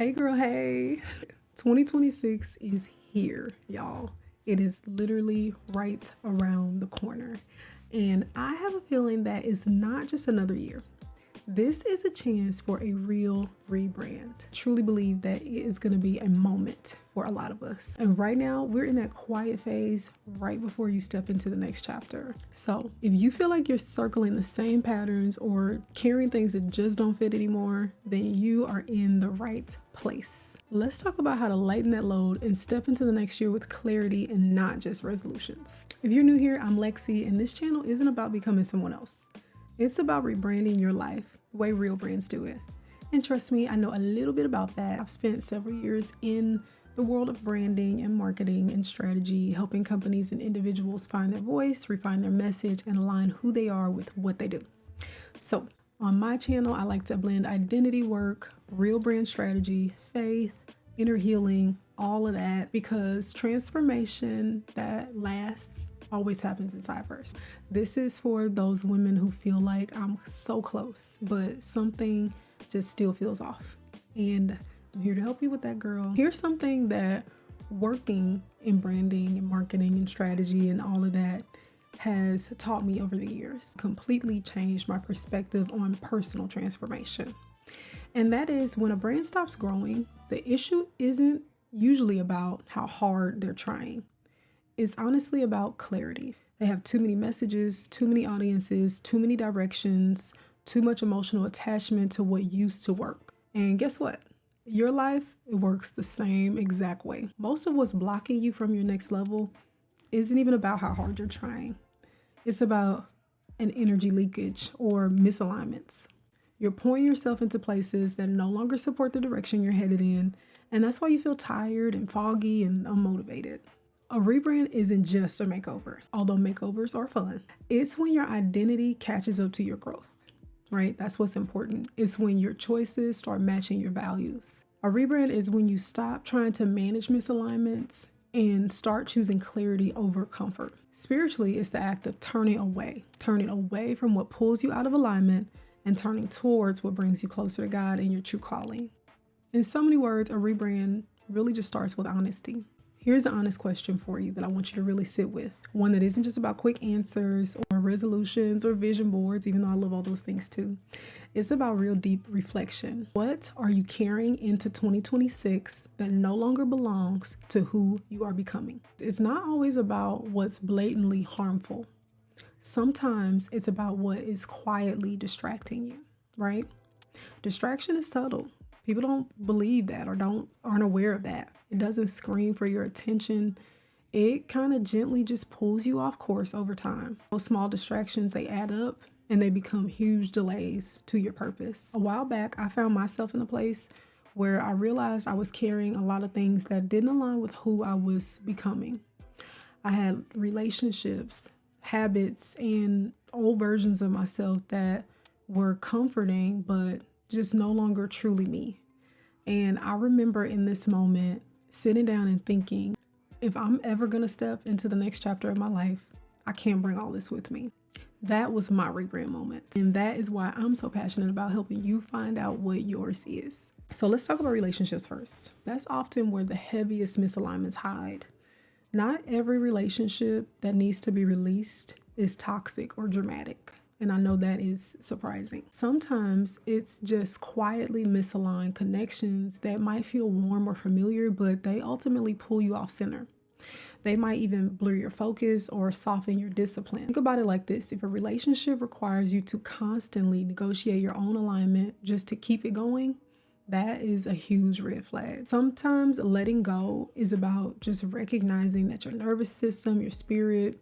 Hey girl, hey. 2026 is here, y'all. It is literally right around the corner. And I have a feeling that it's not just another year. This is a chance for a real rebrand. Truly believe that it is going to be a moment for a lot of us. And right now, we're in that quiet phase right before you step into the next chapter. So, if you feel like you're circling the same patterns or carrying things that just don't fit anymore, then you are in the right place. Let's talk about how to lighten that load and step into the next year with clarity and not just resolutions. If you're new here, I'm Lexi, and this channel isn't about becoming someone else. It's about rebranding your life the way real brands do it. And trust me, I know a little bit about that. I've spent several years in the world of branding and marketing and strategy, helping companies and individuals find their voice, refine their message, and align who they are with what they do. So, on my channel, I like to blend identity work, real brand strategy, faith, inner healing, all of that, because transformation that lasts always happens inside first. This is for those women who feel like I'm so close, but something just still feels off. And I'm here to help you with that, girl. Here's something that working in branding and marketing and strategy and all of that has taught me over the years. Completely changed my perspective on personal transformation. And that is when a brand stops growing, the issue isn't usually about how hard they're trying. It's honestly about clarity. They have too many messages, too many audiences, too many directions, too much emotional attachment to what used to work. And guess what? Your life, it works the same exact way. Most of what's blocking you from your next level isn't even about how hard you're trying. It's about an energy leakage or misalignments. You're pouring yourself into places that no longer support the direction you're headed in, and that's why you feel tired and foggy and unmotivated. A rebrand isn't just a makeover, although makeovers are fun. It's when your identity catches up to your growth, right? That's what's important. It's when your choices start matching your values. A rebrand is when you stop trying to manage misalignments and start choosing clarity over comfort. Spiritually, it's the act of turning away from what pulls you out of alignment and turning towards what brings you closer to God and your true calling. In so many words, a rebrand really just starts with honesty. Here's an honest question for you that I want you to really sit with. One that isn't just about quick answers or resolutions or vision boards, even though I love all those things too. It's about real deep reflection. What are you carrying into 2026 that no longer belongs to who you are becoming? It's not always about what's blatantly harmful. Sometimes it's about what is quietly distracting you, right? Distraction is subtle. People don't believe that or aren't aware of that. It doesn't scream for your attention. It kind of gently just pulls you off course over time. Those small distractions, they add up and they become huge delays to your purpose. A while back, I found myself in a place where I realized I was carrying a lot of things that didn't align with who I was becoming. I had relationships, habits, and old versions of myself that were comforting, but just no longer truly me. And I remember in this moment sitting down and thinking, if I'm ever going to step into the next chapter of my life, I can't bring all this with me. That was my rebrand moment. And that is why I'm so passionate about helping you find out what yours is. So let's talk about relationships first. That's often where the heaviest misalignments hide. Not every relationship that needs to be released is toxic or dramatic. And I know that is surprising. Sometimes it's just quietly misaligned connections that might feel warm or familiar, but they ultimately pull you off center. They might even blur your focus or soften your discipline. Think about it like this. If a relationship requires you to constantly negotiate your own alignment just to keep it going, that is a huge red flag. Sometimes letting go is about just recognizing that your nervous system, your spirit,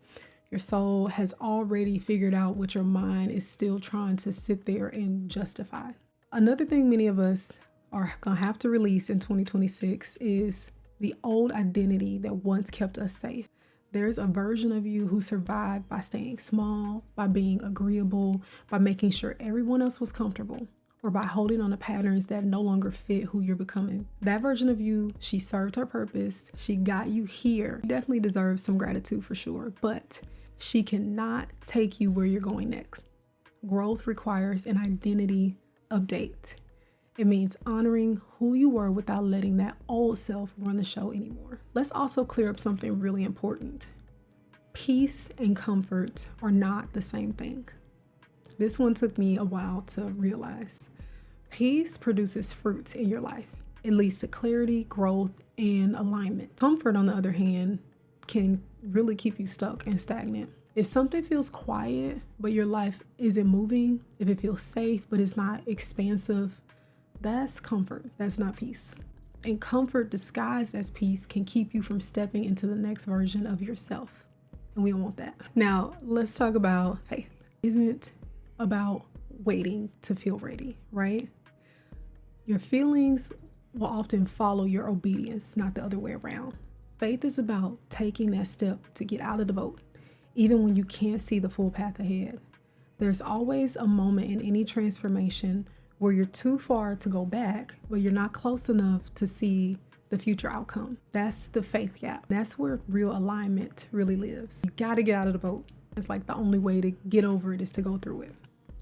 your soul has already figured out what your mind is still trying to sit there and justify. Another thing many of us are going to have to release in 2026 is the old identity that once kept us safe. There's a version of you who survived by staying small, by being agreeable, by making sure everyone else was comfortable, or by holding on to patterns that no longer fit who you're becoming. That version of you, she served her purpose. She got you here. You definitely deserve some gratitude for sure, but she cannot take you where you're going next. Growth requires an identity update. It means honoring who you were without letting that old self run the show anymore. Let's also clear up something really important. Peace and comfort are not the same thing. This one took me a while to realize. Peace produces fruits in your life. It leads to clarity, growth, and alignment. Comfort, on the other hand, can really keep you stuck and stagnant. If something feels quiet, but your life isn't moving, if it feels safe, but it's not expansive, that's comfort. That's not peace. And comfort disguised as peace can keep you from stepping into the next version of yourself. And we don't want that. Now, let's talk about faith. Isn't about waiting to feel ready, right? Your feelings will often follow your obedience, not the other way around. Faith is about taking that step to get out of the boat, even when you can't see the full path ahead. There's always a moment in any transformation where you're too far to go back, but you're not close enough to see the future outcome. That's the faith gap. That's where real alignment really lives. You gotta get out of the boat. It's like the only way to get over it is to go through it.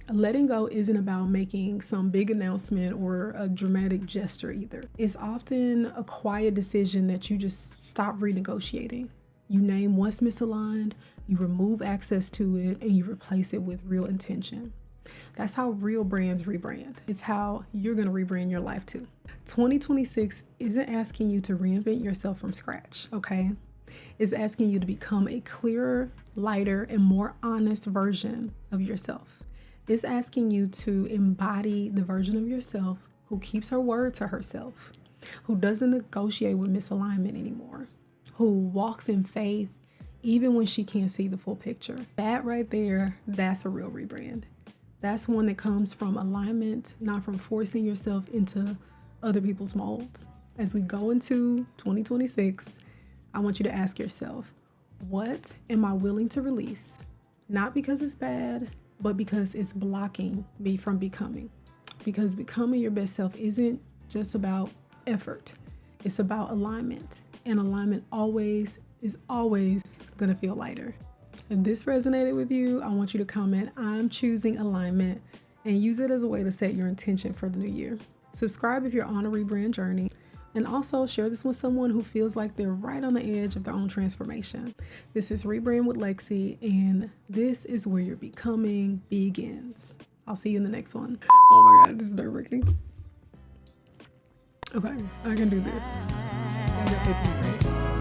Letting go isn't about making some big announcement or a dramatic gesture either. It's often a quiet decision that you just stop renegotiating. You name what's misaligned, you remove access to it, and you replace it with real intention. That's how real brands rebrand. It's how you're gonna rebrand your life too. 2026 isn't asking you to reinvent yourself from scratch, okay? It's asking you to become a clearer, lighter, and more honest version of yourself. It's asking you to embody the version of yourself who keeps her word to herself, who doesn't negotiate with misalignment anymore, who walks in faith even when she can't see the full picture. That right there, that's a real rebrand. That's one that comes from alignment, not from forcing yourself into other people's molds. As we go into 2026, I want you to ask yourself, what am I willing to release? Not because it's bad, but because it's blocking me from becoming. Because becoming your best self isn't just about effort. It's about alignment. And alignment is always gonna feel lighter. If this resonated with you, I want you to comment, I'm choosing alignment, and use it as a way to set your intention for the new year. Subscribe if you're on a rebrand journey. And also share this with someone who feels like they're right on the edge of their own transformation. This is Rebrand with Lexi, and this is where your becoming begins. I'll see you in the next one. Oh my God, this is nerve-wracking. Okay, I can do this. I got 50, right?